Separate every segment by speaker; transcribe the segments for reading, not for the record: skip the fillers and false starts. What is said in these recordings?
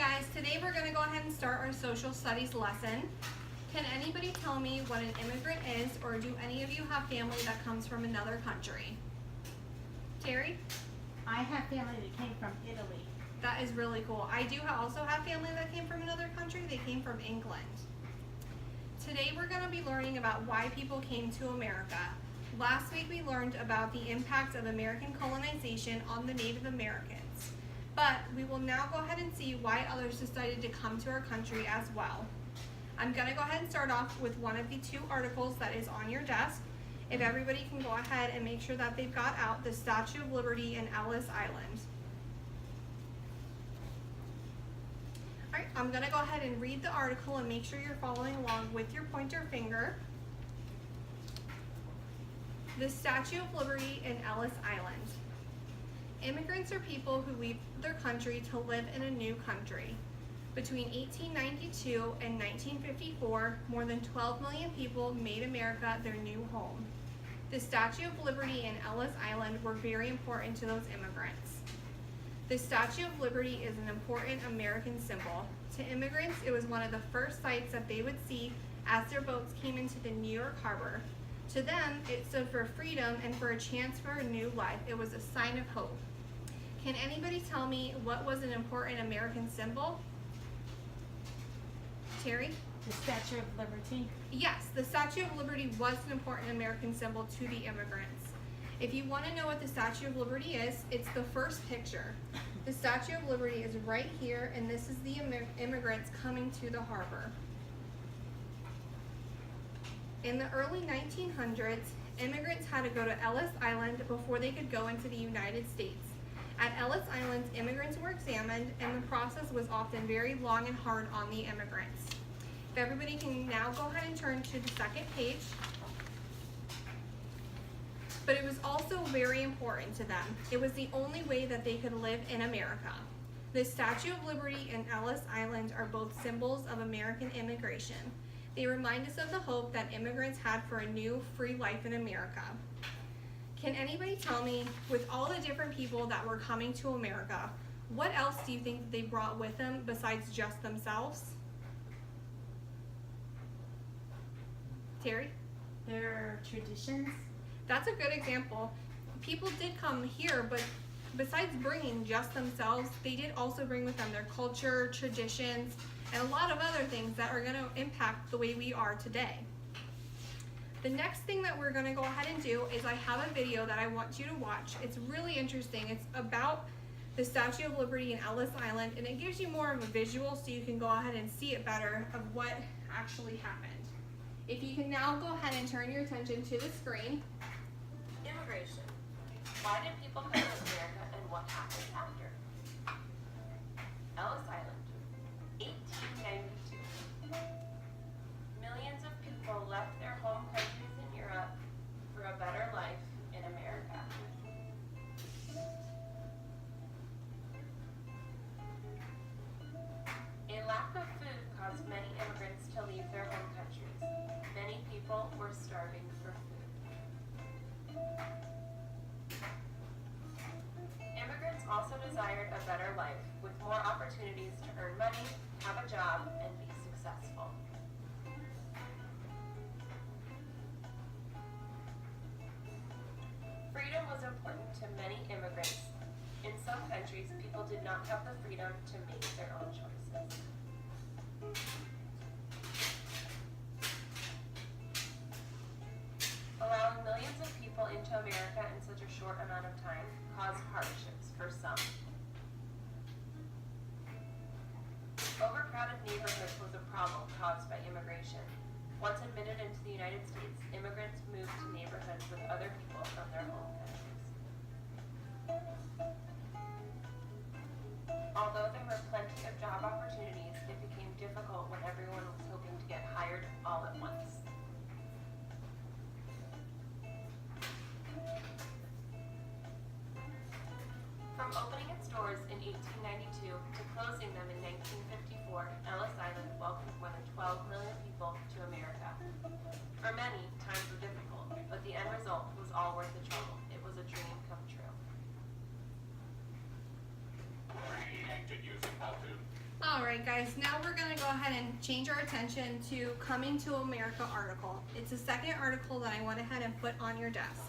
Speaker 1: guys, today we're going to go ahead and start our social studies lesson. Can anybody tell me what an immigrant is, or do any of you have family that comes from another country? Terry?
Speaker 2: I have family that came from Italy.
Speaker 1: That is really cool. I do also have family that came from another country. They came from England. Today we're going to be learning about why people came to America. Last week we learned about the impact of American colonization on the Native Americans. But we will now go ahead and see why others decided to come to our country as well. I'm going to go ahead and start off with one of the two articles that is on your desk. If everybody can go ahead and make sure that they've got out the Statue of Liberty in Ellis Island. Alright, I'm going to go ahead and read the article and make sure you're following along with your pointer finger. The Statue of Liberty in Ellis Island. Immigrants are people who leave their country to live in a new country. Between 1892 and 1954, more than 12 million people made America their new home. The Statue of Liberty and Ellis Island were very important to those immigrants. The Statue of Liberty is an important American symbol. To immigrants, it was one of the first sights that they would see as their boats came into the New York harbor. To them, it stood for freedom and for a chance for a new life. It was a sign of hope. Can anybody tell me what was an important American symbol? Terry?
Speaker 2: The Statue of Liberty.
Speaker 1: Yes, the Statue of Liberty was an important American symbol to the immigrants. If you want to know what the Statue of Liberty is, it's the first picture. The Statue of Liberty is right here, and this is the immigrants coming to the harbor. In the early 1900s, immigrants had to go to Ellis Island before they could go into the United States. At Ellis Island, immigrants were examined, and the process was often very long and hard on the immigrants. If everybody can now go ahead and turn to the second page. But it was also very important to them. It was the only way that they could live in America. The Statue of Liberty and Ellis Island are both symbols of American immigration. They remind us of the hope that immigrants had for a new, free life in America. Can anybody tell me, with all the different people that were coming to America, what else do you think they brought with them besides just themselves? Terry?
Speaker 2: Their traditions.
Speaker 1: That's a good example. People did come here, but besides bringing just themselves, they did also bring with them their culture, traditions, and a lot of other things that are going to impact the way we are today. The next thing that we're going to go ahead and do is I have a video that I want you to watch. It's really interesting. It's about the Statue of Liberty in Ellis Island, and it gives you more of a visual so you can go ahead and see it better of what actually happened. If you can now go ahead and turn your attention to the screen.
Speaker 3: Immigration. Why did people come to America, and what happened after? Ellis Island, 1892. Millions of people left their home countries in Europe for a better life in America. A lack of food caused many immigrants to leave their home countries. Many people were starving for food. Immigrants also desired a better life, with more opportunities to earn money, have a job, and be successful. Freedom was important to many immigrants. In some countries, people did not have the freedom to make their own choices. Allowing millions of people into America in such a short amount of time caused hardships for some. Overcrowded neighborhoods was a problem caused by immigration. Once admitted into the United States, immigrants moved to neighborhoods with other people from their home countries. Although there were plenty of job opportunities, it became difficult when everyone was hoping to get hired all at once. From opening its doors in 1892 to closing them in 1954, Ellis Island welcomed more than 12 million people to America. For many, times were difficult, but the end result was all worth the trouble. It was a dream come true.
Speaker 1: Alright guys, now we're going to go ahead and change our attention to Coming to America article. It's the second article that I went ahead and put on your desk.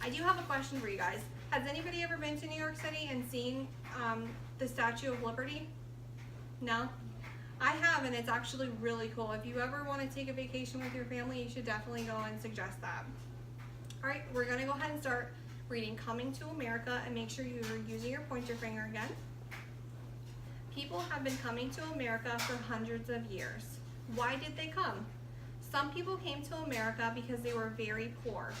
Speaker 1: I do have a question for you guys. Has anybody ever been to New York City and seen the Statue of Liberty? No? I have, and it's actually really cool. If you ever want to take a vacation with your family, you should definitely go and suggest that. Alright, we're going to go ahead and start reading Coming to America, and make sure you're using your pointer finger again. People have been coming to America for hundreds of years. Why did they come? Some people came to America because they were very poor.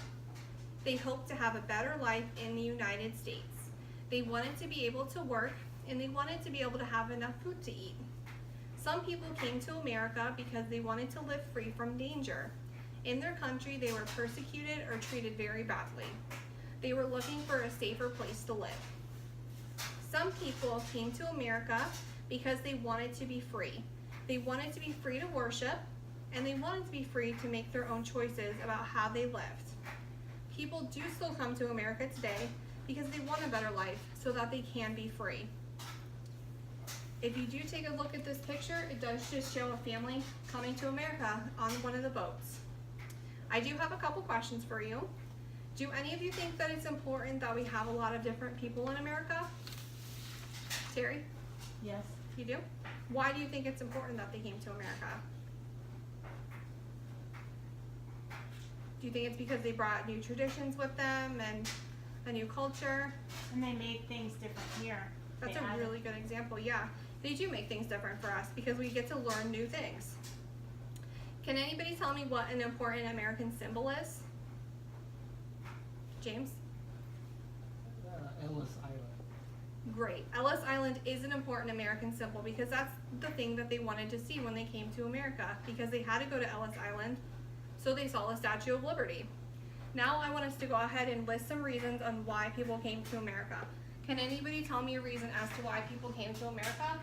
Speaker 1: They hoped to have a better life in the United States. They wanted to be able to work, and they wanted to be able to have enough food to eat. Some people came to America because they wanted to live free from danger. In their country, they were persecuted or treated very badly. They were looking for a safer place to live. Some people came to America because they wanted to be free. They wanted to be free to worship, and they wanted to be free to make their own choices about how they lived. People do still come to America today because they want a better life so that they can be free. If you do take a look at this picture, it does just show a family coming to America on one of the boats. I do have a couple questions for you. Do any of you think that it's important that we have a lot of different people in America? Terry,
Speaker 2: Yes.
Speaker 1: you do? Why do you think it's important that they came to America? Do you think it's because they brought new traditions with them and a new culture?
Speaker 2: And they made things different here.
Speaker 1: That's
Speaker 2: They
Speaker 1: a
Speaker 2: added-
Speaker 1: really good example, yeah. They do make things different for us because we get to learn new things. Can anybody tell me what an important American symbol is? James?
Speaker 4: Ellis Island.
Speaker 1: Great. Ellis Island is an important American symbol because that's the thing that they wanted to see when they came to America, because they had to go to Ellis Island, so they saw the Statue of Liberty. Now I want us to go ahead and list some reasons on why people came to America. Can anybody tell me a reason as to why people came to America?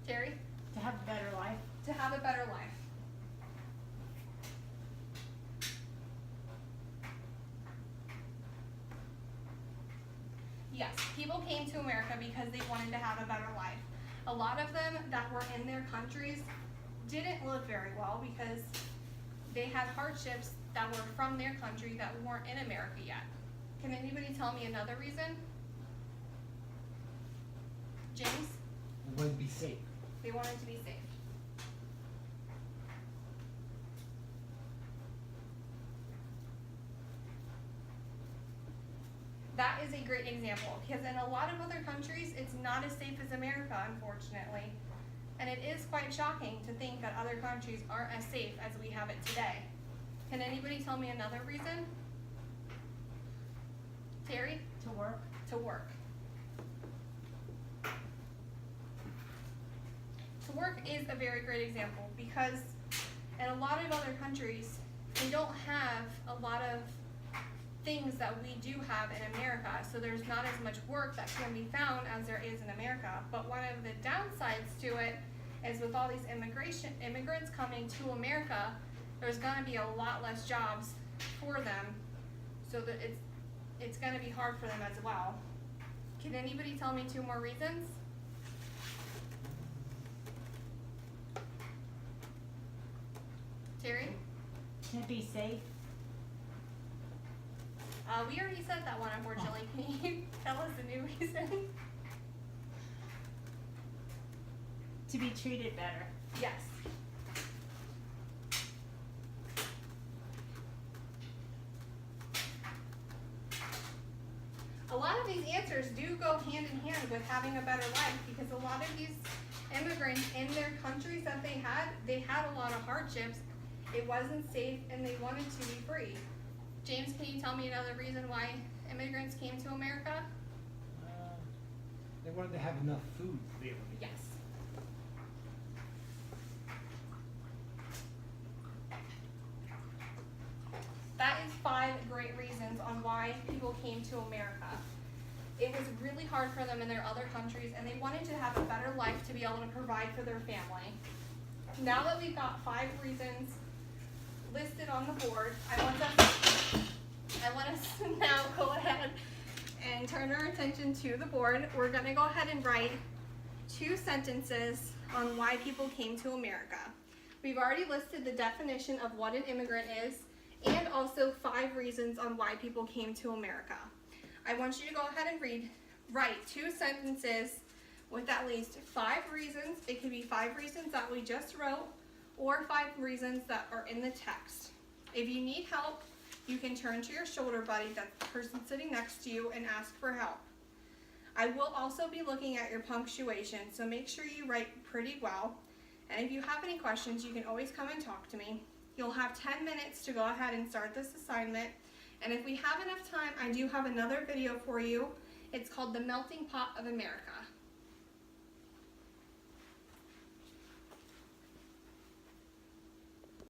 Speaker 1: Terry?
Speaker 2: To have a better life.
Speaker 1: To have a better life. Yes, people came to America because they wanted to have a better life. A lot of them that were in their countries didn't live very well because they had hardships that were from their country that weren't in America yet. Can anybody tell me another reason? James?
Speaker 4: It wouldn't be safe.
Speaker 1: They wanted to be safe. That is a great example, because in a lot of other countries, it's not as safe as America, unfortunately. And it is quite shocking to think that other countries aren't as safe as we have it today. Can anybody tell me another reason? Terry?
Speaker 2: To work.
Speaker 1: To work. To work is a very great example because in a lot of other countries, they don't have a lot of things that we do have in America, so there's not as much work that can be found as there is in America. But one of the downsides to it is with all these immigrants coming to America, there's gonna be a lot less jobs for them, so that it's gonna be hard for them as well. Can anybody tell me two more reasons? Terry?
Speaker 2: To be safe.
Speaker 1: We already said that one, unfortunately. Can you tell us a new reason?
Speaker 2: To be treated better.
Speaker 1: Yes. A lot of these answers do go hand in hand with having a better life, because a lot of these immigrants in their countries that they had a lot of hardships. It wasn't safe and they wanted to be free. James, can you tell me another reason why immigrants came to America?
Speaker 4: They wanted to have enough food to be able to eat.
Speaker 1: Yes. That is 5 great reasons on why people came to America. It was really hard for them in their other countries, and they wanted to have a better life to be able to provide for their family. Now that we've got 5 reasons listed on the board, I want us to now go ahead and turn our attention to the board. We're gonna go ahead and write 2 sentences on why people came to America. We've already listed the definition of what an immigrant is and also 5 reasons on why people came to America. I want you to go ahead and write 2 sentences with at least 5 reasons. It could be 5 reasons that we just wrote or 5 reasons that are in the text. If you need help, you can turn to your shoulder buddy, that's the person sitting next to you, and ask for help. I will also be looking at your punctuation, so make sure you write pretty well. And if you have any questions, you can always come and talk to me. You'll have 10 minutes to go ahead and start this assignment. And if we have enough time, I do have another video for you. It's called The Melting Pot of America.